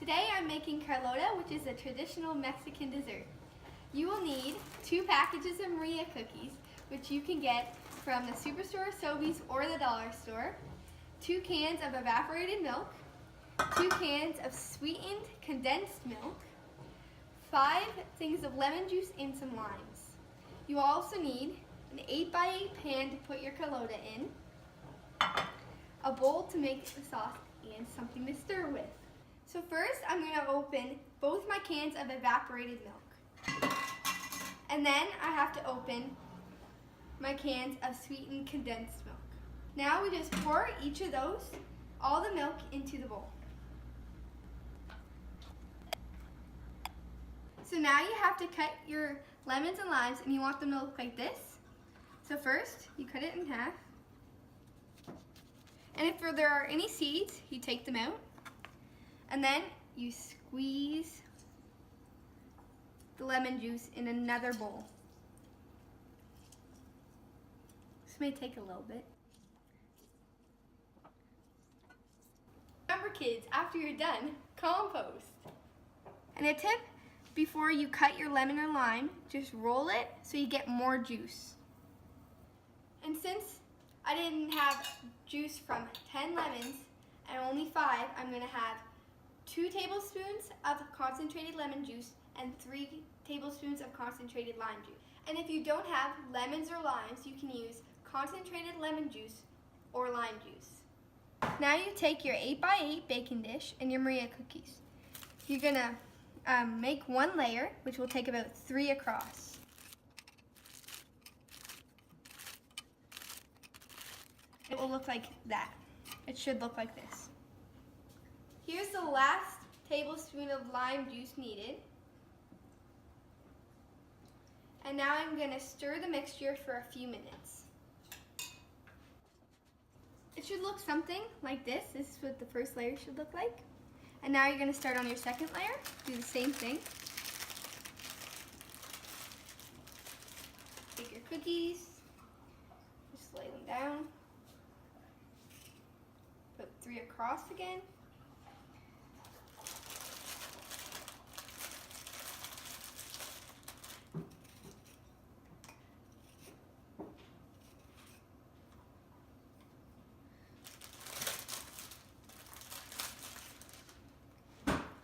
Today I'm making Carlotta, which is a traditional Mexican dessert. You will need 2 packages of Maria cookies, which you can get from the Superstore, Sobeys, or the dollar store, 2 cans of evaporated milk, 2 cans of sweetened condensed milk, 5 things of lemon juice, and some limes. You will also need an 8x8 pan to put your Carlotta in, a bowl to make the sauce, and something to stir with. So first, I'm going to open both my cans of evaporated milk. And then I have to open my cans of sweetened condensed milk. Now we just pour each of those, all the milk, into the bowl. So now you have to cut your lemons and limes, and you want them to look like this. So first, you cut it in half. And if there are any seeds, you take them out. And then you squeeze the lemon juice in another bowl. This may take a little bit. Remember kids, after you're done, compost. And a tip, before you cut your lemon or lime, just roll it so you get more juice. And since I didn't have juice from 10 lemons and only 5, I'm going to have 2 tablespoons of concentrated lemon juice and 3 tablespoons of concentrated lime juice. And if you don't have lemons or limes, you can use concentrated lemon juice or lime juice. Now you take your 8x8 baking dish and your Maria cookies. You're going to make one layer, which will take about 3 across. It will look like that. It should look like this. Here's the last tablespoon of lime juice needed. And now I'm going to stir the mixture for a few minutes. It should look something like this. This is what the first layer should look like. And now you're going to start on your second layer. Do the same thing. Take your cookies, just lay them down. Put 3 across again.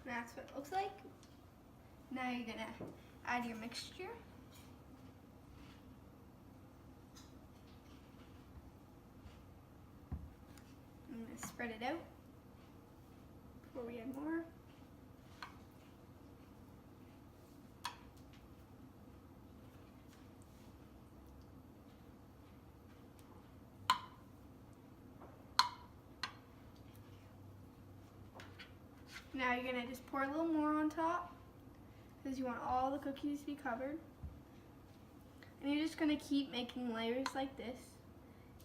That's what it looks like. Now you're gonna add your mixture. I'm gonna spread it out before we add more. Now you're going to just pour a little more on top because you want all the cookies to be covered. And you're just going to keep making layers like this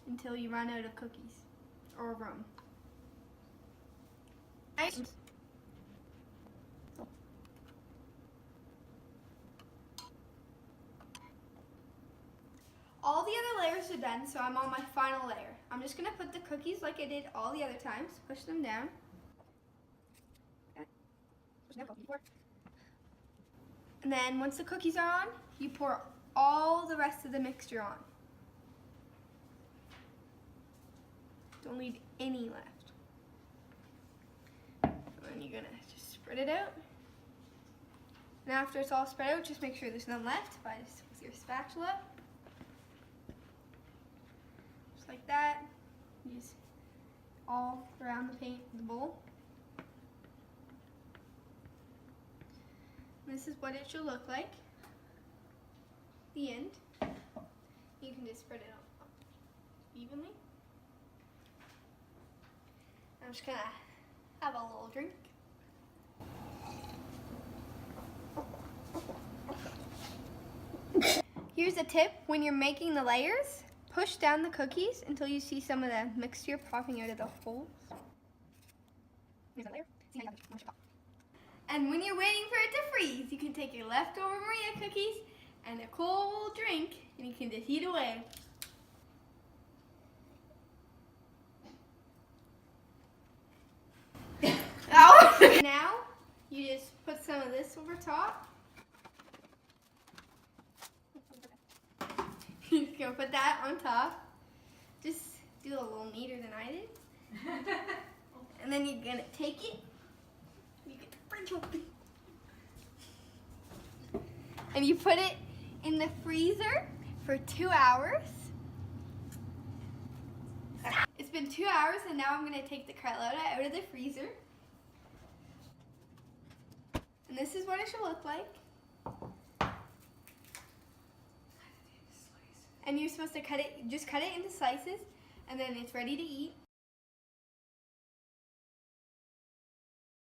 until you run out of cookies or room. All the other layers are done, so I'm on my final layer. I'm just going to put the cookies like I did all the other times, push them down. And then once the cookies are on, you pour all the rest of the mixture on. Don't leave any left. And then you're gonna just spread it out. And after it's all spread out, just make sure there's none left by just with your spatula. Just like that. Use all around the bowl. This is what it should look like. The end. You can just spread it out evenly. I'm just gonna have a little drink. Here's a tip: when you're making the layers, push down the cookies until you see some of the mixture popping out of the holes. Here's a layer. See how you have it. And when you're waiting for it to freeze, you can take your leftover Maria cookies and a cold drink, and you can just eat away. Now, You just put some of this over top. You're just gonna put that on top. Just do it a little neater than I did. And then you're gonna take it. You get the fridge open. And you put it in the freezer for 2 hours. It's been 2 hours and now I'm gonna take the Carlotta out of the freezer. And this is what it should look like. And you're supposed to just cut it into slices, and then it's ready to eat.